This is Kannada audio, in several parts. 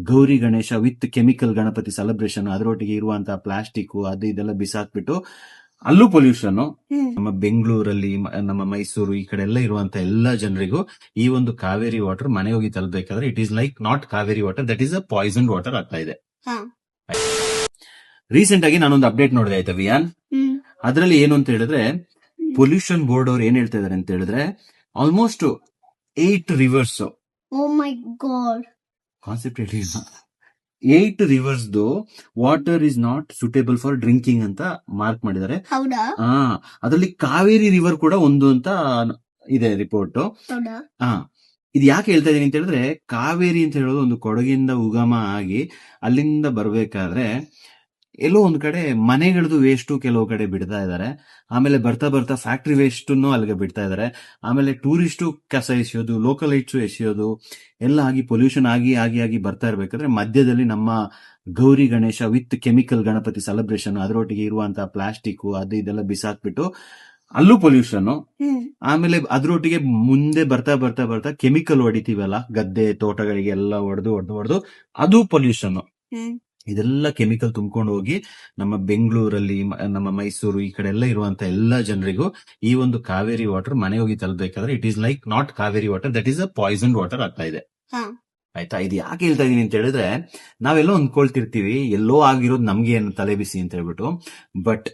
Gauri Ganesha with chemical Ganapati celebration, ಅದರೊಟ್ಟಿಗೆ ಇರುವಂತಹ ಪ್ಲಾಸ್ಟಿಕ್ ಅದು ಇದೆಲ್ಲ ಬಿಸಾಕ್ಬಿಟ್ಟು ಅಲ್ಲೂ ಪೊಲ್ಯೂಷನ್. ನಮ್ಮ ಬೆಂಗಳೂರಲ್ಲಿ, ನಮ್ಮ ಮೈಸೂರು ಈ ಕಡೆ ಎಲ್ಲ ಇರುವಂತ ಎಲ್ಲಾ ಜನರಿಗೂ ಈ ಒಂದು ಕಾವೇರಿ ವಾಟರ್ ಮನೆ ಹೋಗಿ ತಲುಪಬೇಕಾದ್ರೆ it is like not Kaveri water, that is a poison water ಆಗ್ತಾ ಇದೆ. ರೀಸೆಂಟ್ ಆಗಿ ನಾನೊಂದು ಅಪ್ಡೇಟ್ ನೋಡಿದೆ ಆಯ್ತಾ ವಿಯಾನ್, ಅದರಲ್ಲಿ ಏನು ಅಂತ ಹೇಳಿದ್ರೆ ಪೊಲ್ಯೂಷನ್ ಬೋರ್ಡ್ ಅವ್ರು ಏನ್ ಹೇಳ್ತಾ ಇದಾರೆ ಅಂತ ಹೇಳಿದ್ರೆ ಆಲ್ಮೋಸ್ಟ್ 8 ರಿವರ್ಸ್ ಕಾನ್ಸೆಪ್ಟ್ ಹೇಳಿ 8 rivers water is not suitable for drinking ಅಂತ ಮಾರ್ಕ್ ಮಾಡಿದ್ದಾರೆ. ಅದರಲ್ಲಿ ಕಾವೇರಿ ರಿವರ್ ಕೂಡ ಒಂದು ಅಂತ ಇದೆ ರಿಪೋರ್ಟ್. ಇದು ಯಾಕೆ ಹೇಳ್ತಾ ಇದೀನಿ ಅಂತ ಹೇಳಿದ್ರೆ, ಕಾವೇರಿ ಅಂತ ಹೇಳೋದು ಒಂದು ಕೊಡಗಿಂದ ಉಗಮ ಆಗಿ ಅಲ್ಲಿಂದ ಬರ್ಬೇಕಾದ್ರೆ ಎಲ್ಲೋ ಒಂದ್ ಕಡೆ ಮನೆಗಳದ್ದು ವೇಸ್ಟ್ ಕೆಲವು ಕಡೆ ಬಿಡ್ತಾ ಇದಾರೆ. ಆಮೇಲೆ ಬರ್ತಾ ಬರ್ತಾ ಫ್ಯಾಕ್ಟ್ರಿ ವೇಸ್ಟ್ ಅಲ್ಲಿಗೆ ಬಿಡ್ತಾ ಇದಾರೆ. ಆಮೇಲೆ ಟೂರಿಸ್ಟು ಕಸ ಎಸೆಯೋದು, ಲೋಕಲೈಟ್ಸ್ ಎಸೆಯೋದು ಎಲ್ಲ ಆಗಿ ಪೊಲ್ಯೂಷನ್ ಆಗಿ ಆಗಿ ಆಗಿ ಬರ್ತಾ ಇರ್ಬೇಕಾದ್ರೆ ಮಧ್ಯದಲ್ಲಿ ನಮ್ಮ Gauri Ganesha with chemical Ganapati celebration, ಅದರೊಟ್ಟಿಗೆ ಇರುವಂತಹ ಪ್ಲಾಸ್ಟಿಕ್ ಅದು ಇದೆಲ್ಲ ಬಿಸಾಕ್ಬಿಟ್ಟು ಅಲ್ಲೂ ಪೊಲ್ಯೂಷನ್. ಆಮೇಲೆ ಅದ್ರೊಟ್ಟಿಗೆ ಮುಂದೆ ಬರ್ತಾ ಬರ್ತಾ ಬರ್ತಾ ಕೆಮಿಕಲ್ ಹೊಡಿತೀವಲ್ಲ ಗದ್ದೆ ತೋಟಗಳಿಗೆ ಎಲ್ಲ ಹೊಡೆದು ಅದು ಪೊಲ್ಯೂಷನ್. ಇದೆಲ್ಲ ಕೆಮಿಕಲ್ ತುಂಬಿಕೊಂಡು ಹೋಗಿ ನಮ್ಮ ಬೆಂಗಳೂರಲ್ಲಿ, ನಮ್ಮ ಮೈಸೂರು ಈ ಕಡೆ ಎಲ್ಲ ಇರುವಂತ ಎಲ್ಲಾ ಜನರಿಗೂ ಈ ಒಂದು ಕಾವೇರಿ ವಾಟರ್ ಮನೆ ಹೋಗಿ ತಲುಪಬೇಕಾದ್ರೆ it is like not Kaveri water, that is a poison water ಆಗ್ತಾ ಇದೆ. ಆಯ್ತಾ? ಇದು ಯಾಕೆ ಹೇಳ್ತಾ ಇದೀನಿ ಅಂತ ಹೇಳಿದ್ರೆ, ನಾವೆಲ್ಲೋ ಅಂದ್ಕೊಳ್ತಿರ್ತೀವಿ ಎಲ್ಲೋ ಆಗಿರೋದು ನಮ್ಗೆ ಏನು ತಲೆ ಬಿಸಿ ಅಂತ ಹೇಳ್ಬಿಟ್ಟು, ಬಟ್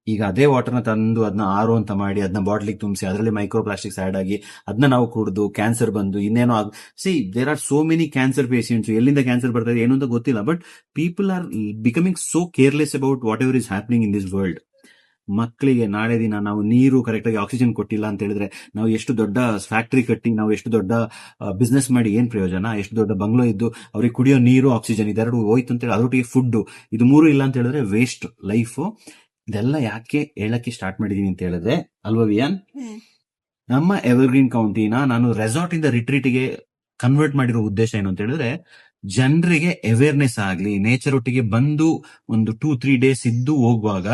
ಈಗ ಅದೇ ವಾಟರ್ನ ತಂದು ಅದನ್ನ ಆರೋ ಅಂತ ಮಾಡಿ ಅದನ್ನ ಬಾಟ್ಲಿಗೆ ತುಂಬಿಸಿ ಅದರಲ್ಲಿ ಮೈಕ್ರೋ ಪ್ಲಾಸ್ಟಿಕ್ಸ್ ಆಡ್ ಆಗಿ ಅದನ್ನ ನಾವು ಕುಡಿದು ಕ್ಯಾನ್ಸರ್ ಬಂದು ಇನ್ನೇನೋ there are so many cancer patients. ಎಲ್ಲಿಂದ ಕ್ಯಾನ್ಸರ್ ಬರ್ತಾ ಇದೆ ಏನು ಅಂತ ಗೊತ್ತಿಲ್ಲ, but people are becoming so careless about whatever is happening in this world. ಮಕ್ಕಳಿಗೆ ನಾಳೆ ದಿನ ನಾವು ನೀರು ಕರೆಕ್ಟ್ ಆಗಿ ಆಕ್ಸಿಜನ್ ಕೊಟ್ಟಿಲ್ಲ ಅಂತ ಹೇಳಿದ್ರೆ, ನಾವು ಎಷ್ಟು ದೊಡ್ಡ ಫ್ಯಾಕ್ಟರಿ ಕಟ್ಟಿ ನಾವು ಎಷ್ಟು ದೊಡ್ಡ ಬಿಸ್ನೆಸ್ ಮಾಡಿ ಏನ್ ಪ್ರಯೋಜನ? ಎಷ್ಟು ದೊಡ್ಡ ಬಂಗ್ಲೋ ಇದ್ದು ಅವ್ರಿಗೆ ಕುಡಿಯೋ ನೀರು, ಆಕ್ಸಿಜನ್ ಇದೆರಡು ಹೋಯ್ತು ಅಂತ ಹೇಳಿ ಅದರೊಟ್ಟಿಗೆ ಫುಡ್ ಇದು ಮೂರು ಇಲ್ಲ ಅಂತ ಹೇಳಿದ್ರೆ ವೇಸ್ಟ್ ಲೈಫ್. ಇದೆಲ್ಲ ಯಾಕೆ ಹೇಳಕ್ಕೆ ಸ್ಟಾರ್ಟ್ ಮಾಡಿದೀನಿ ಅಂತ ಹೇಳಿದ್ರೆ ಅಲ್ವಾ ವಿಯಾನ್, ನಮ್ಮ ಎವರ್ಗ್ರೀನ್ ಕೌಂಟಿನ ನಾನು ರೆಸಾರ್ಟ್ ಇಂದ ರಿಟ್ರೀಟ್ಗೆ ಕನ್ವರ್ಟ್ ಮಾಡಿರೋ ಉದ್ದೇಶ ಏನು ಅಂತ ಹೇಳಿದ್ರೆ, ಜನರಿಗೆ ಅವೇರ್ನೆಸ್ ಆಗ್ಲಿ, ನೇಚರ್ ಒಟ್ಟಿಗೆ ಬಂದು ಒಂದು 2-3 ಡೇಸ್ ಇದ್ದು ಹೋಗುವಾಗ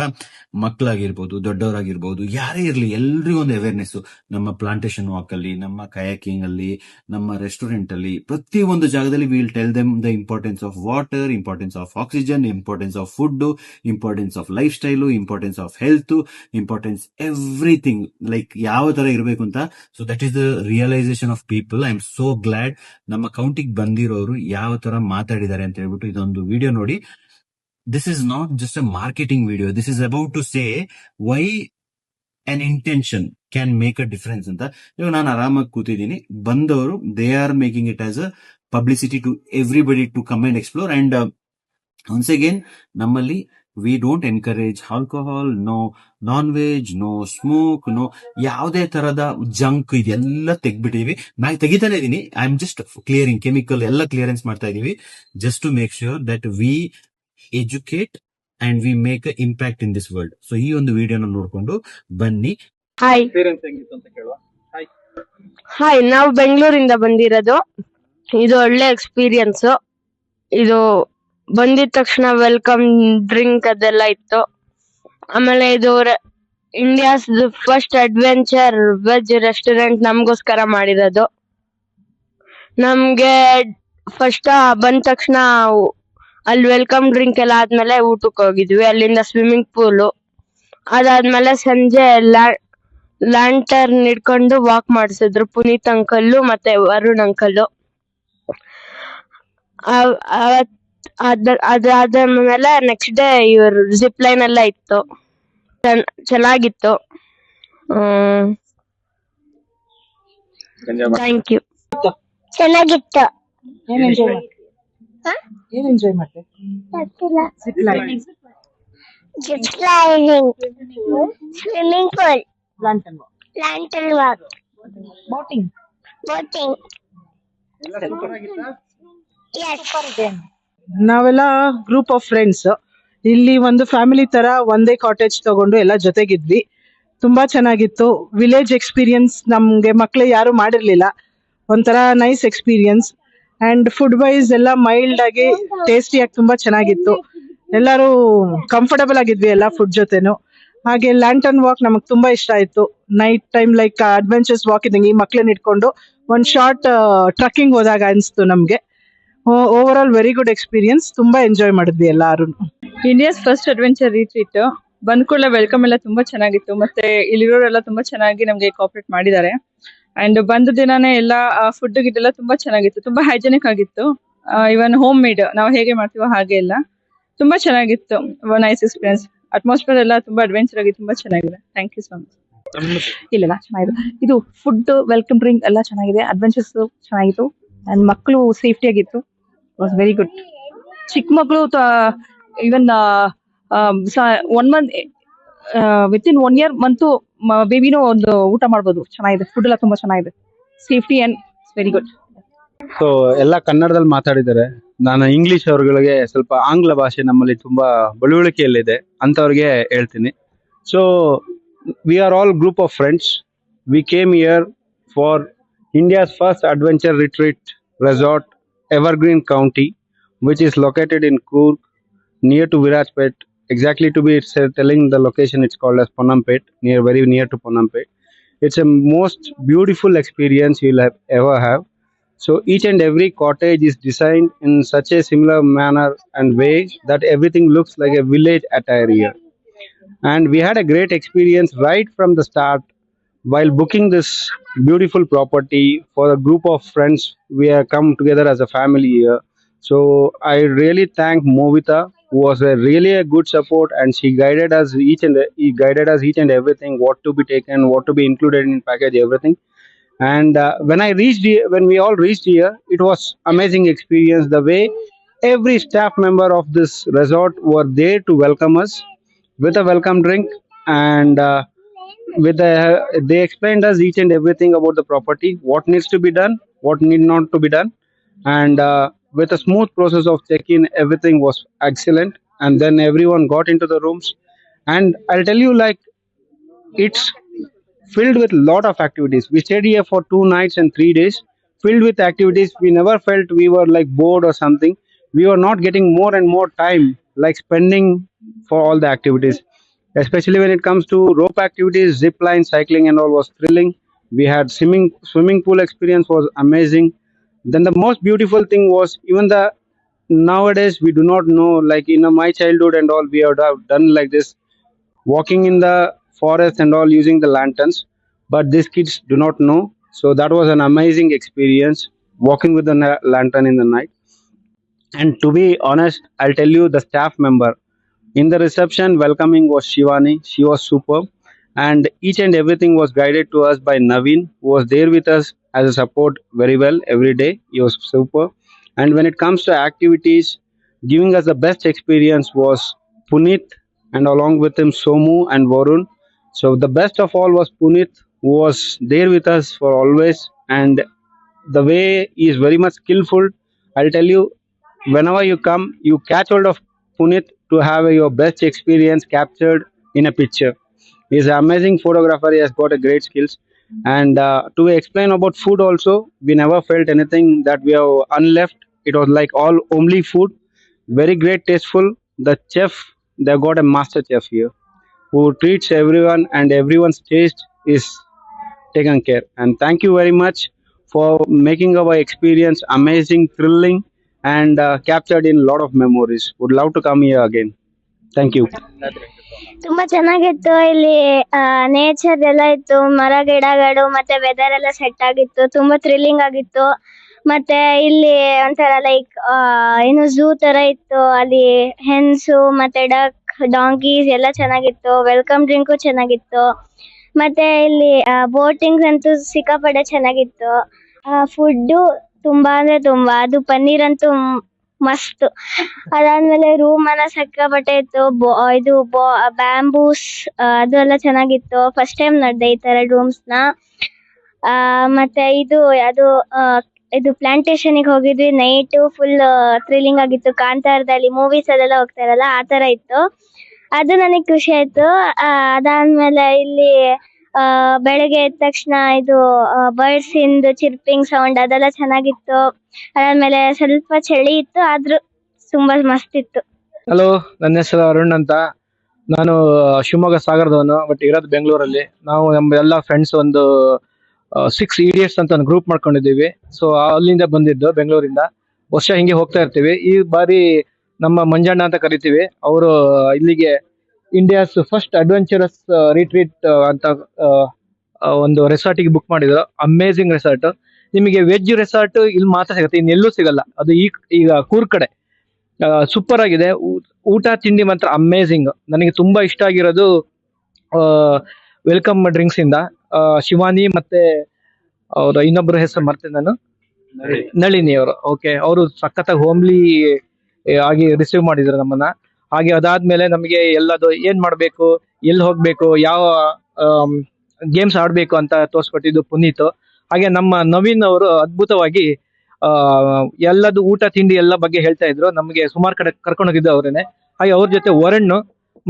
ಮಕ್ಕಳಾಗಿರ್ಬೋದು, ದೊಡ್ಡವರಾಗಿರ್ಬೋದು, ಯಾರೇ ಇರ್ಲಿ ಎಲ್ರಿಗೂ ಒಂದು ಅವೇರ್ನೆಸ್. ನಮ್ಮ ಪ್ಲಾಂಟೇಶನ್ ವಾಕ್ ಅಲ್ಲಿ, ನಮ್ಮ ಕಯಾಕಿಂಗ್ ಅಲ್ಲಿ, ನಮ್ಮ ರೆಸ್ಟೋರೆಂಟ್ ಅಲ್ಲಿ, ಪ್ರತಿ ಒಂದು ಜಾಗದಲ್ಲಿ will tell them the importance of water, importance of oxygen, importance of food, importance of lifestyle, importance of health, importance everything, like ಯಾವ ತರ ಇರಬೇಕು ಅಂತ. So that is the realisation of people. I am so glad ನಮ್ಮ ಕೌಂಟಿಗೆ ಬಂದಿರೋರು ಯಾವ ತರ ಮಾತಾಡಿದ್ದಾರೆ ಅಂತ ಹೇಳ್ಬಿಟ್ಟು ಇದೊಂದು ವಿಡಿಯೋ ನೋಡಿ. This is not just a marketing video, this is about to say why an intention can make a difference ಅಂತ. ಇವಾಗ ನಾನು ಆರಾಮಾಗಿ ಕೂತಿದ್ದೀನಿ, ಬಂದವರು they are making it as a publicity to everybody to come and explore. And once again, ನಮ್ಮಲ್ಲಿ we don't encourage alcohol, no non veg, no smoke, no ಯಾವುದೇ ತರದ ಜಂಕ್ ಇದೆಲ್ಲ ತೆಗ್ಬಿಟ್ಟಿದೀವಿ. ನಾನು ತೆಗಿತಾನೆ ಇದೀನಿ. I am just clearing, chemical ಎಲ್ಲ ಕ್ಲಿಯರೆನ್ಸ್ ಮಾಡ್ತಾ ಇದೀವಿ, just to make sure that we educate and we make a impact in this world. So ಈ ಒಂದು ವಿಡಿಯೋನ ನೋಡ್ಕೊಂಡು ಬನ್ನಿ. ಹಾಯ್, ನಾವು ಬೆಂಗಳೂರಿಂದ ಬಂದಿರೋದು. ಇದು ಒಳ್ಳೆ ಎಕ್ಸ್ಪೀರಿಯನ್ಸ್. ಇದು ಬಂದಿದ ತಕ್ಷಣ ವೆಲ್ಕಮ್ ಡ್ರಿಂಕ್ ಅದೆಲ್ಲ ಇತ್ತು. ಆಮೇಲೆ ಇದು India's first adventure veg restaurant ನಮಗೋಸ್ಕರ ಮಾಡಿರೋದು. ನಮ್ಗೆ ಫಸ್ಟ್ ಬಂದ ತಕ್ಷಣ ಅಲ್ಲಿ ವೆಲ್ಕಮ್ ಡ್ರಿಂಕ್ ಎಲ್ಲ ಆದ್ಮೇಲೆ ಊಟಕ್ಕೆ ಹೋಗಿದ್ವಿ. ಅಲ್ಲಿಂದ ಸ್ವಿಮ್ಮಿಂಗ್ ಪೂಲು, ಅದಾದ್ಮೇಲೆ ಸಂಜೆ ಲ್ಯಾಂಟರ್ನ್ ಇಟ್ಕೊಂಡು ವಾಕ್ ಮಾಡಿಸಿದ್ರು ಪುನೀತ್ ಅಂಕಲ್ಲು ಮತ್ತೆ ವರುಣ್ ಅಂಕಲ್ಲು. ಅದಾದ್ಮೇಲೆ ನೆಕ್ಸ್ಟ್ ಡೇ ಇವರು ಜಿಪ್ ಲೈನ್ ಎಲ್ಲ ಇತ್ತು, ಚೆನ್ನಾಗಿತ್ತು. Thank you. ಚೆನ್ನಾಗಿತ್ತು. ಏನ್ ಎಂಜಾಯ್ ಮಾಡ್ತೆ? Zip lining, swimming pool, lantern walk, boating. ನಾವೆಲ್ಲ ಗ್ರೂಪ್ ಆಫ್ ಫ್ರೆಂಡ್ಸ್ ಇಲ್ಲಿ ಒಂದು ಫ್ಯಾಮಿಲಿ ತರ ಒಂದೇ ಕಾಟೇಜ್ ತಗೊಂಡು ಎಲ್ಲ ಜೊತೆಗಿದ್ವಿ. ತುಂಬಾ ಚೆನ್ನಾಗಿತ್ತು. ವಿಲೇಜ್ ಎಕ್ಸ್ಪೀರಿಯನ್ಸ್ ನಮ್ಗೆ ಮಕ್ಳು ಯಾರು ಮಾಡಿರ್ಲಿಲ್ಲ. ಒಂಥರ nice experience. And food wise ಎಲ್ಲ ಮೈಲ್ಡ್ ಆಗಿ ಟೇಸ್ಟಿಯಾಗಿ ತುಂಬಾ ಚೆನ್ನಾಗಿತ್ತು. ಎಲ್ಲರೂ ಕಂಫರ್ಟಬಲ್ ಆಗಿದ್ವಿ ಎಲ್ಲ ಫುಡ್ ಜೊತೆನು. ಹಾಗೆ ಲ್ಯಾಂಟರ್ನ್ ವಾಕ್ ನಮಗ್ ತುಂಬಾ ಇಷ್ಟ ಆಯ್ತು. Night time like adventures walk ಇದ್ದಂಗೆ ಈ ಮಕ್ಳನ್ನ ಇಟ್ಕೊಂಡು ಒಂದ್ ಶಾರ್ಟ್ ಟ್ರಕ್ಕಿಂಗ್ ಹೋದಾಗ ಅನ್ಸ್ತು ನಮ್ಗೆ. Over all very good experience. ತುಂಬಾ ಎಂಜಾಯ್ ಮಾಡಿದ್ವಿ ಎಲ್ಲಾರು. ಇಂಡಿಯಾಸ್ ಫಸ್ಟ್ ಅಡ್ವೆಂಚರ್ ರಿಟ್ರೀಟ್ ಬಂದ ಕೂಡಲೇ ವೆಲ್ಕಮ್ ಎಲ್ಲ ತುಂಬಾ ಚೆನ್ನಾಗಿತ್ತು. ಮತ್ತೆ ಇಲ್ಲಿರೋರೆಲ್ಲ ತುಂಬಾ ಚೆನ್ನಾಗಿ ನಮ್ಗೆ ಕೋಆಪರೇಟ್ ಮಾಡಿದ್ದಾರೆ. ಅಂಡ್ ಬಂದ ದಿನಾನೇ ಎಲ್ಲ ಫುಡ್ ಗಿಡ್ಡೆಲ್ಲ ತುಂಬಾ ಚೆನ್ನಾಗಿತ್ತು, ತುಂಬಾ ಹೈಜೆನಿಕ್ ಆಗಿತ್ತು. ಇವನ್ ಹೋಮ್ ಮೇಡ್ ನಾವು ಹೇಗೆ ಮಾಡ್ತೀವೋ ಹಾಗೆ ಎಲ್ಲ ತುಂಬಾ ಚೆನ್ನಾಗಿತ್ತು. Nice experience. ಅಟ್ಮಾಸ್ಫಿಯರ್ ಎಲ್ಲ ತುಂಬಾ ಅಡ್ವೆಂಚರ್ ಆಗಿ ತುಂಬಾ ಚೆನ್ನಾಗಿದೆ. Thank you so much. ಇಲ್ಲ ಚೆನ್ನಾಗಿದೆ. ಇದು ಫುಡ್ ವೆಲ್ಕಮ್ ಡ್ರಿಂಕ್ ಎಲ್ಲ ಚೆನ್ನಾಗಿದೆ. ಅಡ್ವೆಂಚರ್ಸ್ ಚೆನ್ನಾಗಿತ್ತು. ಅಂಡ್ ಮಕ್ಕಳು ಸೇಫ್ಟಿ ಆಗಿತ್ತು. Was very good. ಚಿಕ್ಕ ಮಕ್ಕಳು ಇವನ್ 1 ಮಂತ್ ವಿತಿನ್ 1 ಇಯರ್ ಮಂತು ಬೇಬಿನೂ ಒಂದು ಊಟ ಮಾಡ್ಬೋದು. ಚೆನ್ನಾಗಿದೆ. ಫುಡ್ ಎಲ್ಲ ತುಂಬಾ ಚೆನ್ನಾಗಿದೆ. Safety and very good. So ಎಲ್ಲ ಕನ್ನಡದಲ್ಲಿ ಮಾತಾಡಿದ್ದಾರೆ. ನಾನು ಇಂಗ್ಲಿಷ್ ಅವ್ರಗಳಿಗೆ ಸ್ವಲ್ಪ ಆಂಗ್ಲ ಭಾಷೆ ನಮ್ಮಲ್ಲಿ ತುಂಬಾ ಬಳುವಳಿಕೆಯಲ್ಲಿದೆ ಅಂತವ್ರಿಗೆ ಹೇಳ್ತೀನಿ. So we are all group of friends. We came here for India's first adventure retreat resort, Evergreen County, which is located in Coorg, near to Virajpet. Exactly to be telling the location, it's called as Ponampet, very near to Ponampet. It's a most beautiful experience you'll ever have. So each and every cottage is designed in such a similar manner and way that everything looks like a village attire here. And we had a great experience right from the start. While booking this beautiful property for a group of friends, we have come together as a family here. So I really thank Movita, who was really a good support, and she guided us each and everything, what to be taken, what to be included in package, everything. And when we all reached here, it was amazing experience. The way every staff member of this resort were there to welcome us with a welcome drink, and they explained us each and everything about the property, what needs to be done, what need not to be done, and with a smooth process of check-in, everything was excellent. And then everyone got into the rooms, and I'll tell you, like, it's filled with lot of activities. We stayed here for 2 nights and 3 days, filled with activities. We never felt we were like bored or something. We were not getting more and more time, like spending for all the activities. Especially when it comes to rope activities, zip line, cycling, and all was thrilling. We had swimming pool experience was amazing. Then the most beautiful thing was, even the nowadays we do not know, like in my childhood and all, we have done like this, walking in the forest and all using the lanterns, but these kids do not know. So that was an amazing experience, walking with the lantern in the night. And to be honest, I'll tell you, the staff member in the reception welcoming was Shivani. She was superb, and each and everything was guided to us by Naveen, who was there with us as a support very well every day. He was super. And when it comes to activities, giving us the best experience was Puneet, and along with him Somu and Varun. So the best of all was Puneet, who was there with us for always, and the way he is very much skillful. I'll tell you, whenever you come, you catch hold of Puneet to have your best experience captured in a picture. He's an amazing photographer. He has got a great skills. And to explain about food also, we never felt anything that we have unleft. It was like all only food, very great tasteful. The chef, they got a master chef here who treats everyone, and everyone's taste is taken care. And thank you very much for making our experience amazing, thrilling, and captured in a lot of memories. Would love to come here again. Thank you. ತುಂಬಾ ಚೆನ್ನಾಗಿತ್ತು. ಇಲ್ಲಿ ನೇಚರ್ ಎಲ್ಲ ಇತ್ತು, ಮರ ಗಿಡಗಳು, ಮತ್ತೆ ವೆದರ್ ಎಲ್ಲ ಸೆಟ್ ಆಗಿತ್ತು. ತುಂಬಾ ಥ್ರಿಲ್ಲಿಂಗ್ ಆಗಿತ್ತು. ಮತ್ತೆ ಇಲ್ಲಿ ಒಂಥರ ಲೈಕ್ ಏನು ಝೂ ತರ ಇತ್ತು. ಅಲ್ಲಿ ಹೆನ್ಸು ಮತ್ತೆ ಡಕ್, ಡಾಂಕೀಸ್ ಎಲ್ಲ ಚೆನ್ನಾಗಿತ್ತು. ವೆಲ್ಕಮ್ ಡ್ರಿಂಕು ಚೆನ್ನಾಗಿತ್ತು. ಮತ್ತೆ ಇಲ್ಲಿ ಬೋಟಿಂಗ್ಸ್ ಅಂತೂ ಸಿಕ್ಕಾಪಟ್ಟೆ ಚೆನ್ನಾಗಿತ್ತು. ಫುಡ್ಡು ತುಂಬಾ ಅಂದ್ರೆ ತುಂಬಾ, ಅದು ಪನ್ನೀರ್ ಅಂತೂ ಮಸ್ತ್. ಅದಾದ್ಮೇಲೆ ರೂಮ್ ಎಲ್ಲ ಸಿಕ್ಕಾಪಟ್ಟೆ ಇತ್ತು. ಇದು ಬ್ಯಾಂಬೂಸ್ ಅದು ಎಲ್ಲ ಚೆನ್ನಾಗಿತ್ತು. ಫಸ್ಟ್ ಟೈಮ್ ನೋಡಿದೆ ಈ ತರ ರೂಮ್ಸ್ ನ. ಮತ್ತೆ ಇದು ಪ್ಲಾಂಟೇಶನ್ ಗೆ ಹೋಗಿದ್ವಿ. ನೈಟ್ ಫುಲ್ ಥ್ರಿಲ್ಲಿಂಗ್ ಆಗಿತ್ತು. ಕಾಂತಾರದಲ್ಲಿ ಮೂವೀಸ್ ಅಲ್ಲೆಲ್ಲ ಹೋಗ್ತಾರಲ್ಲ ಆ ತರ ಇತ್ತು. ಅದು ನನಗೆ ಖುಷಿ ಆಯ್ತು. ಅದಾದ್ಮೇಲೆ ಇಲ್ಲಿ ಬೆಳಗ್ಗೆ ಎದ್ದ ತಕ್ಷಣ ಇದು ಬರ್ಡ್ಸ್ ಇಂದು ಚಿರ್ಪಿಂಗ್ ಸೌಂಡ್ ಅದೆಲ್ಲ ಚೆನ್ನಾಗಿತ್ತು. ಅದಾದ್ಮೇಲೆ ಸ್ವಲ್ಪ ಚಳಿ ಇತ್ತು, ಆದ್ರೂ ತುಂಬಾ ಮಸ್ತ್ ಇತ್ತು. ಹಲೋ, ನನ್ನ ಹೆಸರು ಅರುಣ್ ಅಂತ. ನಾನು ಶಿವಮೊಗ್ಗ ಸಾಗರದವನು, ಬಟ್ ಇರೋದು ಬೆಂಗಳೂರಲ್ಲಿ. ನಾವು ನಮ್ಮ ಎಲ್ಲ ಫ್ರೆಂಡ್ಸ್ ಒಂದು 6 idiots ಅಂತ ಒಂದು ಗ್ರೂಪ್ ಮಾಡ್ಕೊಂಡಿದ್ದೀವಿ. ಸೊ ಅಲ್ಲಿಂದ ಬಂದಿದ್ದು ಬೆಂಗಳೂರಿಂದ. ವರ್ಷ ಹಿಂಗೆ ಹೋಗ್ತಾ ಇರ್ತೀವಿ. ಈ ಬಾರಿ ನಮ್ಮ ಮಂಜಣ್ಣ ಅಂತ ಕರಿತೀವಿ, ಅವರು ಇಲ್ಲಿಗೆ ಇಂಡಿಯಾಸ್ ಫಸ್ಟ್ ಅಡ್ವೆಂಚರಸ್ ರಿಟ್ರೀಟ್ ಅಂತ ಒಂದು ರೆಸಾರ್ಟಿಗೆ ಬುಕ್ ಮಾಡಿದ್ರು. Amazing resort. ನಿಮಗೆ ವೆಜ್ ರೆಸಾರ್ಟ್ ಇಲ್ಲಿ ಮಾತ್ರ ಸಿಗುತ್ತೆ, ಇನ್ನೆಲ್ಲೂ ಸಿಗಲ್ಲ. ಅದು ಈಗ ಕೂರ್ಗ್ ಕಡೆ ಸೂಪರ್ ಆಗಿದೆ. ಊಟ ತಿಂಡಿ ಮಾತ್ರ ಅಮೇಸಿಂಗ್. ನನಗೆ ತುಂಬಾ ಇಷ್ಟ ಆಗಿರೋದು ವೆಲ್ಕಮ್ ಡ್ರಿಂಕ್ಸ್ ಇಂದ ಶಿವಾನಿ ಮತ್ತೆ ಅವ್ರ ಇನ್ನೊಬ್ಬರ ಹೆಸರು ಮರ್ತೇನೆ ನಾನು, ನಳಿನಿ ಅವರು. ಓಕೆ, ಅವರು ಸಖತ್ತಾಗಿ ಹೋಮ್ಲಿ ಆಗಿ ರಿಸೀವ್ ಮಾಡಿದ್ರು ನಮ್ಮನ್ನ. ಹಾಗೆ ಅದಾದ್ಮೇಲೆ ನಮಗೆ ಎಲ್ಲದು ಏನ್ ಮಾಡ್ಬೇಕು, ಎಲ್ಲಿ ಹೋಗ್ಬೇಕು, ಯಾವ ಗೇಮ್ಸ್ ಆಡ್ಬೇಕು ಅಂತ ತೋರ್ಸ್ಕೊಟ್ಟಿದ್ದು ಪುನೀತ್. ಹಾಗೆ ನಮ್ಮ ನವೀನ್ ಅವರು ಅದ್ಭುತವಾಗಿ ಎಲ್ಲದು ಊಟ ತಿಂಡಿ ಎಲ್ಲ ಬಗ್ಗೆ ಹೇಳ್ತಾ ಇದ್ರು. ನಮಗೆ ಸುಮಾರು ಕಡೆ ಕರ್ಕೊಂಡು ಹೋಗಿದ್ದು ಅವರೇನೆ. ಹಾಗೆ ಅವ್ರ ಜೊತೆ ವರಣ್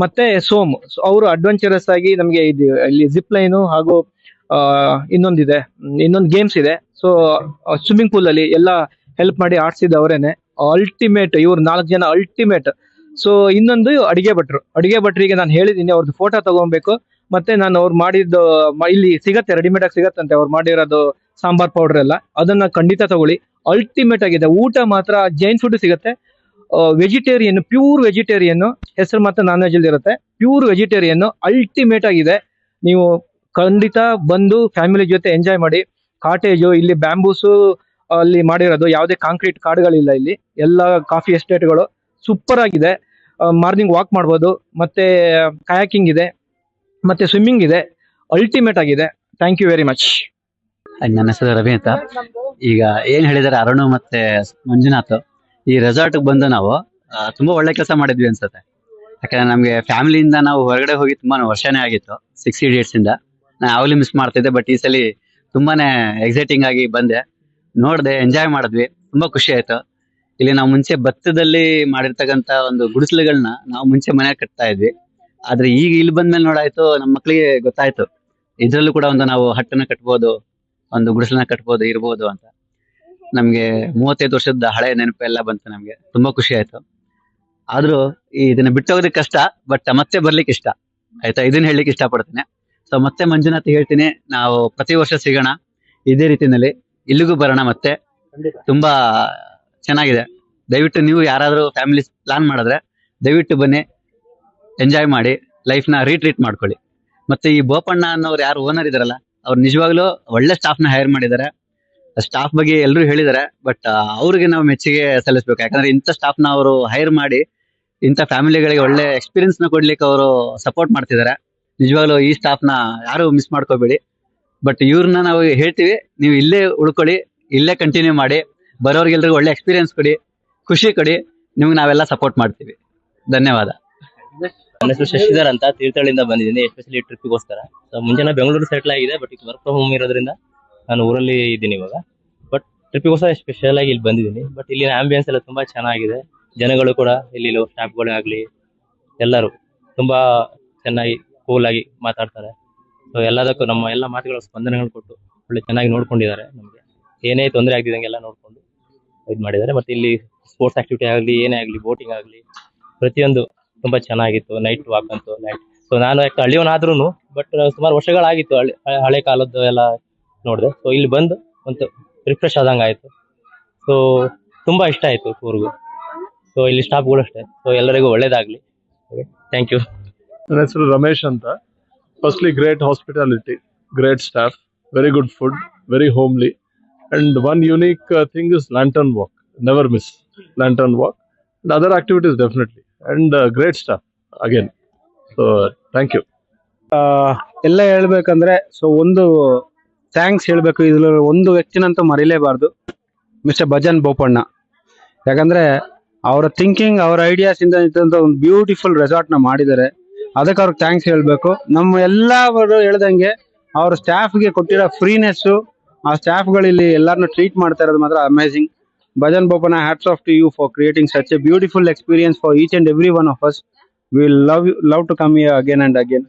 ಮತ್ತೆ ಸೋಮ್ ಅವರು ಅಡ್ವೆಂಚರಸ್ ಆಗಿ ನಮಗೆ ಇಲ್ಲಿ ಜಿಪ್ ಲೈನು ಹಾಗೂ ಇನ್ನೊಂದು ಗೇಮ್ಸ್ ಇದೆ. ಸೊ ಸ್ವಿಮ್ಮಿಂಗ್ ಪೂಲ್ ಅಲ್ಲಿ ಎಲ್ಲ ಹೆಲ್ಪ್ ಮಾಡಿ ಆಡ್ಸಿದ್ದು ಅವರೇನೆ. ಅಲ್ಟಿಮೇಟ್, ಇವ್ರು 4 ಜನ ಅಲ್ಟಿಮೇಟ್. ಸೊ ಇನ್ನೊಂದು ಅಡಿಗೆ ಭಟ್ರಿಗೆ ನಾನು ಹೇಳಿದೀನಿ ಅವ್ರದ್ದು ಫೋಟೋ ತಗೊಬೇಕು. ಮತ್ತೆ ನಾನು ಅವ್ರು ಮಾಡಿದ್ದು ಇಲ್ಲಿ ಸಿಗತ್ತೆ, ರೆಡಿಮೇಡ್ ಆಗಿ ಸಿಗತ್ತಂತೆ ಅವ್ರು ಮಾಡಿರೋದು ಸಾಂಬಾರ್ ಪೌಡರ್ ಎಲ್ಲ. ಅದನ್ನ ಖಂಡಿತ ತಗೊಳ್ಳಿ, ಅಲ್ಟಿಮೇಟ್ ಆಗಿದೆ. ಊಟ ಮಾತ್ರ ಜೈನ್ ಫುಡ್ ಸಿಗತ್ತೆ, ವೆಜಿಟೇರಿಯನ್, ಪ್ಯೂರ್ ವೆಜಿಟೇರಿಯನ್. ಹೆಸರು ಮಾತ್ರ ನಾನ್ ವೆಜ್ ಇರುತ್ತೆ, ಪ್ಯೂರ್ ವೆಜಿಟೇರಿಯನ್. ಅಲ್ಟಿಮೇಟ್ ಆಗಿದೆ. ನೀವು ಖಂಡಿತ ಬಂದು ಫ್ಯಾಮಿಲಿ ಜೊತೆ ಎಂಜಾಯ್ ಮಾಡಿ. ಕಾಟೇಜು ಇಲ್ಲಿ ಬ್ಯಾಂಬೂಸು ಅಲ್ಲಿ ಮಾಡಿರೋದು, ಯಾವುದೇ ಕಾಂಕ್ರೀಟ್ ಕಾಡುಗಳಿಲ್ಲ ಇಲ್ಲಿ, ಎಲ್ಲ ಕಾಫಿ ಎಸ್ಟೇಟ್ಗಳು. ಸೂಪರ್ ಆಗಿದೆ. ಮಾರ್ನಿಂಗ್ ವಾಕ್ ಮಾಡ್ಬೋದು, ಮತ್ತೆ ಕಯಾಕಿಂಗ್ ಇದೆ, ಮತ್ತೆ ಸ್ವಿಮ್ಮಿಂಗ್ ಇದೆ. ಅಲ್ಟಿಮೇಟ್ ಆಗಿದೆ. Thank you very much. ನನ್ನ ಹೆಸರು ರವಿ ಅಂತ. ಈಗ ಏನ್ ಹೇಳಿದಾರೆ ಅರುಣ್ ಮತ್ತೆ ಮಂಜುನಾಥ್, ಈ ರೆಸಾರ್ಟ್ ಬಂದು ನಾವು ತುಂಬಾ ಒಳ್ಳೆ ಕೆಲಸ ಮಾಡಿದ್ವಿ ಅನ್ಸುತ್ತೆ. ಯಾಕಂದ್ರೆ ನಮ್ಗೆ ಫ್ಯಾಮಿಲಿಯಿಂದ ನಾವು ಹೊರಗಡೆ ಹೋಗಿ ತುಂಬಾ ವರ್ಷನೇ ಆಗಿತ್ತು, 6 Idiots ಇಂದ. ನಾನು ಯಾವಾಗಲೂ ಮಿಸ್ ಮಾಡ್ತಿದ್ದೆ, ಬಟ್ ಈ ಸಲ ತುಂಬಾನೇ ಎಕ್ಸೈಟಿಂಗ್ ಆಗಿ ಬಂದೆ, ನೋಡ್ದೆ, ಎಂಜಾಯ್ ಮಾಡಿದ್ವಿ, ತುಂಬಾ ಖುಷಿ ಆಯ್ತು. ಇಲ್ಲಿ ನಾವು ಮುಂಚೆ ಭತ್ತದಲ್ಲಿ ಮಾಡಿರ್ತಕ್ಕಂತ ಒಂದು ಗುಡಿಸಲುಗಳನ್ನ ನಾವು ಮುಂಚೆ ಮನೆ ಕಟ್ತಾ ಇದ್ವಿ. ಆದ್ರೆ ಈಗ ಇಲ್ಲಿ ಬಂದ್ಮೇಲೆ ನೋಡಾಯ್ತು, ನಮ್ಮ ಮಕ್ಳಿಗೆ ಗೊತ್ತಾಯ್ತು ಇದ್ರಲ್ಲೂ ಕೂಡ ಒಂದು ನಾವು ಹಟ್ಟನ್ನ ಕಟ್ಬೋದು, ಒಂದು ಗುಡಿಸಲನ್ನ ಕಟ್ಬೋದು, ಇರ್ಬೋದು ಅಂತ. ನಮ್ಗೆ 35 ವರ್ಷದ ಹಳೆ ನೆನಪೆಲ್ಲ ಬಂತು, ನಮ್ಗೆ ತುಂಬಾ ಖುಷಿ ಆಯ್ತು. ಆದ್ರೂ ಇದನ್ನ ಬಿಟ್ಟೋಗೋದಕ್ಕೆ ಕಷ್ಟ, ಬಟ್ ಮತ್ತೆ ಬರ್ಲಿಕ್ಕೆ ಇಷ್ಟ ಆಯ್ತಾ, ಇದನ್ನ ಹೇಳಲಿಕ್ಕೆ ಇಷ್ಟಪಡ್ತೀನಿ. ಸೊ ಮತ್ತೆ ಮಂಜುನಾಥ್ ಹೇಳ್ತೀನಿ, ನಾವು ಪ್ರತಿ ವರ್ಷ ಸಿಗೋಣ ಇದೇ ರೀತಿನಲ್ಲಿ, ಇಲ್ಲಿಗೂ ಬರೋಣ. ಮತ್ತೆ ತುಂಬಾ ಚೆನ್ನಾಗಿದೆ. ದಯವಿಟ್ಟು ನೀವು ಯಾರಾದ್ರೂ ಫ್ಯಾಮಿಲಿ ಪ್ಲಾನ್ ಮಾಡಿದ್ರೆ ದಯವಿಟ್ಟು ಬನ್ನಿ, ಎಂಜಾಯ್ ಮಾಡಿ, ಲೈಫ್ ನ ರೀಟ್ರೀಟ್ ಮಾಡ್ಕೊಳ್ಳಿ. ಮತ್ತೆ ಈ ಬೋಪಣ್ಣ ಅನ್ನೋರು ಯಾರು ಓನರ್ ಇದಾರಲ್ಲ, ಅವ್ರು ನಿಜವಾಗ್ಲೂ ಒಳ್ಳೆ ಸ್ಟಾಫ್ ನ ಹೈರ್ ಮಾಡಿದ್ದಾರೆ. ಸ್ಟಾಫ್ ಬಗ್ಗೆ ಎಲ್ಲರೂ ಹೇಳಿದ್ದಾರೆ, ಬಟ್ ಅವ್ರಿಗೆ ನಾವು ಮೆಚ್ಚುಗೆ ಸಲ್ಲಿಸ್ಬೇಕು. ಯಾಕಂದ್ರೆ ಇಂಥ ಸ್ಟಾಫ್ ನ ಅವರು ಹೈರ್ ಮಾಡಿ ಇಂಥ ಫ್ಯಾಮಿಲಿಗಳಿಗೆ ಒಳ್ಳೆ ಎಕ್ಸ್ಪೀರಿಯನ್ಸ್ ನ ಕೊಡ್ಲಿಕ್ಕೆ ಅವರು ಸಪೋರ್ಟ್ ಮಾಡ್ತಿದ್ದಾರೆ. ನಿಜವಾಗ್ಲೂ ಈ ಸ್ಟಾಫ್ ನ ಯಾರು ಮಿಸ್ ಮಾಡ್ಕೋಬೇಡಿ. ಬಟ್ ಇವ್ರನ್ನ ನಾವು ಹೇಳ್ತೀವಿ, ನೀವು ಇಲ್ಲೇ ಉಳ್ಕೊಳ್ಳಿ, ಇಲ್ಲೇ ಕಂಟಿನ್ಯೂ ಮಾಡಿ, ಬರೋರ್ಗೆಲ್ರಿಗೂ ಒಳ್ಳೆ ಎಕ್ಸ್ಪೀರಿಯನ್ಸ್ ಕೊಡಿ, ಖುಷಿ ಕೊಡಿ, ನಿಮ್ಗೆ ನಾವೆಲ್ಲ ಸಪೋರ್ಟ್ ಮಾಡ್ತೀವಿ. ಧನ್ಯವಾದ. ನನ್ನ ಹೆಸರು ಶಶಿಧರ್ ಅಂತ, ತೀರ್ಥಹಳ್ಳಿಯಿಂದ ಬಂದಿದ್ದೀನಿ, ಎಸ್ಪೆಷಲಿ ಟ್ರಿಪ್ಗೋಸ್ಕರ. ಸೊ ಮುಂಚೆ ಬೆಂಗಳೂರು ಸೆಟ್ಲ್ ಆಗಿದೆ, ಬಟ್ ಈಗ ವರ್ಕ್ ಫ್ರಮ್ ಹೋಮ್ ಇರೋದ್ರಿಂದ ನಾನು ಊರಲ್ಲಿ ಇದ್ದೀನಿ ಇವಾಗ. ಬಟ್ ಟ್ರಿಪ್ಗೋಸ್ಕರ ಸ್ಪೆಷಲ್ ಆಗಿ ಇಲ್ಲಿ ಬಂದಿದ್ದೀನಿ. ಬಟ್ ಇಲ್ಲಿನ ಆಂಬಿಯನ್ಸ್ ಎಲ್ಲ ತುಂಬಾ ಚೆನ್ನಾಗಿದೆ. ಜನಗಳು ಕೂಡ ಇಲ್ಲಿ ಸ್ಟಾಫ್ಗಳಾಗ್ಲಿ ಎಲ್ಲರೂ ತುಂಬಾ ಚೆನ್ನಾಗಿ ಕೂಲ್ ಆಗಿ ಮಾತಾಡ್ತಾರೆ. ಸೊ ಎಲ್ಲದಕ್ಕೂ ನಮ್ಮ ಎಲ್ಲ ಮಾತುಗಳ ಸ್ಪಂದನೆಗಳು ಕೊಟ್ಟು ಒಳ್ಳೆ ಚೆನ್ನಾಗಿ ನೋಡ್ಕೊಂಡಿದ್ದಾರೆ. ನಮಗೆ ಏನೇ ತೊಂದರೆ ಆಗ್ತಿದ್ದಂಗೆ ಎಲ್ಲ ನೋಡ್ಕೊಂಡು ಇದು ಮಾಡಿದ್ದಾರೆ. ಮತ್ತೆ ಇಲ್ಲಿ ಸ್ಪೋರ್ಟ್ಸ್ ಆಕ್ಟಿವಿಟಿ ಆಗಲಿ, ಏನೇ ಆಗಲಿ, ಬೋಟಿಂಗ್ ಆಗಲಿ, ಪ್ರತಿಯೊಂದು ತುಂಬಾ ಚೆನ್ನಾಗಿತ್ತು. ನೈಟ್ ವಾಕ್ ಅಂತೂ ಸೊ ನಾನು ಯಾಕೆ ಹಳ್ಳಿಯವನಾದ್ರೂ ಬಟ್ ಸುಮಾರು ವರ್ಷಗಳಾಗಿತ್ತು ಹಳೆ ಕಾಲದ್ದು ಎಲ್ಲ ನೋಡಿದೆ. ಸೊ ಇಲ್ಲಿ ಬಂದು ಒಂದು ರಿಫ್ರೆಶ್ ಆದಂಗೆ ಆಯ್ತು. ಸೊ ತುಂಬಾ ಇಷ್ಟ ಆಯ್ತು ಕೂರ್ಗು. ಸೊ ಇಲ್ಲಿ ಸ್ಟಾಫ್ಗಳು ಅಷ್ಟೇ. ಸೊ ಎಲ್ಲರಿಗೂ ಒಳ್ಳೇದಾಗ್ಲಿ. Thank you. ನನ್ನ ಹೆಸರು ರಮೇಶ್ ಅಂತ. Firstly great hospitality, great staff, very good food, very homely, and one unique thing is lantern walk. Never miss lantern walk and other activities definitely, and great staff again. So thank you. ಎಲ್ಲ ಹೇಳ್ಬೇಕಂದ್ರೆ, ಸೊ ಒಂದು ಥ್ಯಾಂಕ್ಸ್ ಹೇಳ್ಬೇಕು. ಇದ್ರಲ್ಲಿ ಒಂದು ವ್ಯಕ್ತಿನಂತೂ ಮರಿಲೇಬಾರ್ದು, ಮಿಸ್ಟರ್ ಭಜನ್ ಬೋಪಣ್ಣ. ಯಾಕಂದ್ರೆ ಅವರ ಥಿಂಕಿಂಗ್, ಅವರ ಐಡಿಯಾಸ್ ಇಂದ ಒಂದು ಬ್ಯೂಟಿಫುಲ್ ರೆಸಾರ್ಟ್ ನ ಮಾಡಿದ್ದಾರೆ. ಅದಕ್ಕೆ ಅವ್ರಿಗೆ ಥ್ಯಾಂಕ್ಸ್ ಹೇಳ್ಬೇಕು. ನಮ್ಮ ಎಲ್ಲವರು ಹೇಳ್ದಂಗೆ ಅವ್ರ ಸ್ಟಾಫ್ಗೆ ಕೊಟ್ಟಿರೋ ಫ್ರೀನೆಸ್, ಆ ಸ್ಟಾಫ್ಗಳಲ್ಲಿ ಎಲ್ಲಾರನ್ನು ಟ್ರೀಟ್ ಮಾಡ್ತಾ ಇರೋದು ಮಾತ್ರ amazing. Bhajan Bopanna, hats off to you for creating such a beautiful experience for each and every one of us. We love to come here again and again.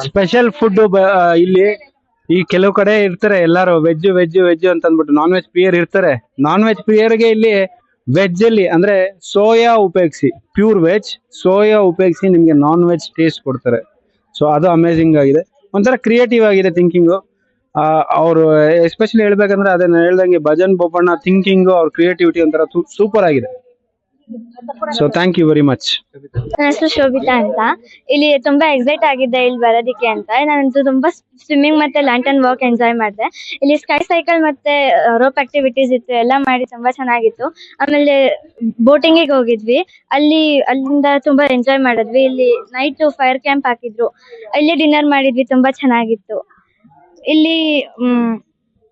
Special food ಇಲ್ಲಿ ಈ ಕೆಲವು ಕಡೆ ಇರ್ತಾರೆ ಎಲ್ಲಾರು ವೆಜ್ ವೆಜ್ ವೆಜ್ ಅಂತ ಅಂದ್ಬಿಟ್ಟು, ನಾನ್ ವೆಜ್ ಪ್ರಿಯರ್ ಇರ್ತಾರೆ. ನಾನ್ ವೆಜ್ ಪ್ರಿಯರ್ಗೆ ಇಲ್ಲಿ ವೆಜ್ ಅಲ್ಲಿ ಅಂದ್ರೆ ಸೋಯಾ ಉಪಯೋಗಿಸಿ, ಪ್ಯೂರ್ ವೆಜ್ ಸೋಯಾ ಉಪಯೋಗಿಸಿ ನಿಮ್ಗೆ ನಾನ್ ವೆಜ್ ಟೇಸ್ಟ್ ಕೊಡ್ತಾರೆ. ಸೊ ಅದು ಅಮೇಸಿಂಗ್ ಆಗಿದೆ, ಒಂಥರ ಕ್ರಿಯೇಟಿವ್ ಆಗಿದೆ ಥಿಂಕಿಂಗು. ಅವರು ಎಸ್ಪೆಷಲಿ ಹೇಳ್ಬೇಕಂದ್ರೆ ಅದನ್ನ ಹೇಳ್ದಂಗೆ ಭಜನ್ ಬೋಪಣ್ಣ ಥಿಂಕಿಂಗ್ ಅವ್ರ ಕ್ರಿಯೇಟಿವಿಟಿ ಒಂಥರ ಸೂಪರ್ ಆಗಿದೆ. So thank you very much. ನನ್ನ ಹೆಸರು ಶೋಭಿತಾ ಅಂತ. ಇಲ್ಲಿ ತುಂಬಾ ಎಕ್ಸೈಟ್ ಆಗಿದ್ದೆ ಇಲ್ಲಿ ಬರೋದಕ್ಕೆ ಅಂತ. ನಾನಂತೂ ತುಂಬಾ ಸ್ವಿಮ್ಮಿಂಗ್ ಮತ್ತೆ ಲ್ಯಾಂಟರ್ನ್ ವಾಕ್ ಎಂಜಾಯ್ ಮಾಡಿದೆ. ಇಲ್ಲಿ ಸ್ಕೈ ಸೈಕಲ್ ಮತ್ತೆ ರೋಪ್ ಆಕ್ಟಿವಿಟೀಸ್ ಇತ್ತು, ಎಲ್ಲ ಮಾಡಿ ತುಂಬಾ ಚೆನ್ನಾಗಿತ್ತು. ಆಮೇಲೆ ಬೋಟಿಂಗಿಗೆ ಹೋಗಿದ್ವಿ, ಅಲ್ಲಿಂದ ತುಂಬಾ ಎಂಜಾಯ್ ಮಾಡಿದ್ವಿ. ಇಲ್ಲಿ ನೈಟ್ ಫೈರ್ ಕ್ಯಾಂಪ್ ಹಾಕಿದ್ರು, ಇಲ್ಲಿ ಡಿನ್ನರ್ ಮಾಡಿದ್ವಿ, ತುಂಬಾ ಚೆನ್ನಾಗಿತ್ತು. ಇಲ್ಲಿ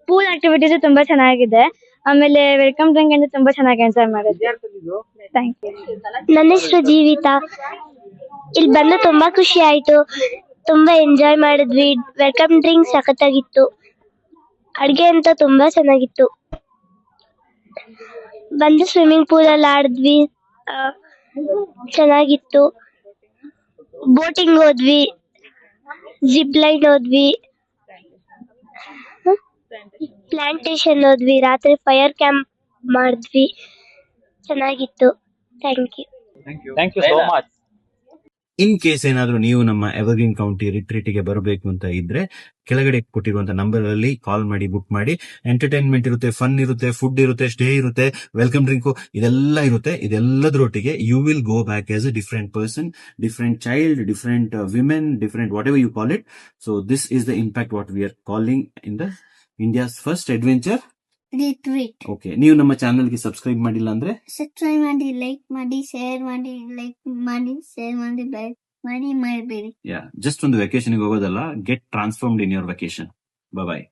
ಪೂಲ್ ಆಕ್ಟಿವಿಟೀಸ್ ತುಂಬಾ ಚೆನ್ನಾಗಿದೆ. ಆಮೇಲೆ ವೆಲ್ಕಮ್ ಡ್ರಿಂಕ್ ಅಂತ ತುಂಬಾ ಚೆನ್ನಾಗಿ ಎಂಜಾಯ್ ಮಾಡಿದ್ವಿ. Thank you. ನನ್ನ ಹೆಸರು ಜೀವಿತಾ. ಇಲ್ಲಿ ಬಂದು ತುಂಬಾ ಖುಷಿ ಆಯ್ತು, ತುಂಬಾ ಎಂಜಾಯ್ ಮಾಡಿದ್ವಿ. ವೆಲ್ಕಮ್ ಡ್ರಿಂಕ್ ಸಖತ್ತಾಗಿತ್ತು, ಅಡ್ಗೆ ಅಂತ ತುಂಬಾ ಚೆನ್ನಾಗಿತ್ತು. ಬಂದು ಸ್ವಿಮ್ಮಿಂಗ್ ಪೂಲ್ ಅಲ್ಲಿ ಆಡಿದ್ವಿ, ಚೆನ್ನಾಗಿತ್ತು. ಬೋಟಿಂಗ್ ಹೋದ್ವಿ, ಜಿಪ್ ಲೈನ್ ಹೋದ್ವಿ, ಪ್ಲಾಂಟೇಶನ್ ಹೋದ್ವಿ, ರಾತ್ರಿ ಫೈರ್ ಕ್ಯಾಂಪ್ ಮಾಡಿದ್ವಿ, ಚೆನ್ನಾಗಿತ್ತು. Thank you. Thank you so much. In case ಏನಾದ್ರೂ ನೀವು ನಮ್ಮ ಎವರ್ಗ್ರೀನ್ ಕೌಂಟಿ ರಿಟ್ರೀಟಿಗೆ ಬರಬೇಕು ಅಂತ ಇದ್ರೆ ಕೆಳಗಡೆ ಕೊಟ್ಟಿರುವಂತ ನಂಬರ್ ಅಲ್ಲಿ ಕಾಲ್ ಮಾಡಿ ಬುಕ್ ಮಾಡಿ. ಎಂಟರ್ಟೈನ್ಮೆಂಟ್ ಇರುತ್ತೆ, ಫನ್ ಇರುತ್ತೆ, ಫುಡ್ ಇರುತ್ತೆ, ಸ್ಟೇ ಇರುತ್ತೆ, ವೆಲ್ಕಮ್ ಡ್ರಿಂಕ್ ಇದೆಲ್ಲ ಇರುತ್ತೆ. ಇದೆಲ್ಲದರೊಟ್ಟಿಗೆ you will go back as a different person, different child, different women, different whatever you call it. So this is the impact what we are calling in the India's first adventure retreat. Okay, ನೀವು ನಮ್ಮ ಚಾನೆಲ್ಗೆ ಸಬ್ಸ್ಕ್ರೈಬ್ ಮಾಡಿಲ್ಲ ಅಂದ್ರೆ ಸಬ್ಸ್ಕ್ರೈಬ್ ಮಾಡಿ, ಲೈಕ್ ಮಾಡಿ, ಶೇರ್ ಮಾಡಿ, ಲೈಕ್ ಮಾಡಿ, ಶೇರ್ ಮಾಡಿ, ಲೈಕ್ ಮಾಡಿ, ಮಾಡಬೇಡಿ. ಜಸ್ಟ್ ಒಂದು ವೆಕೇಶನ್ ಹೋಗೋದಲ್ಲ, get transformed in your vacation. Bye.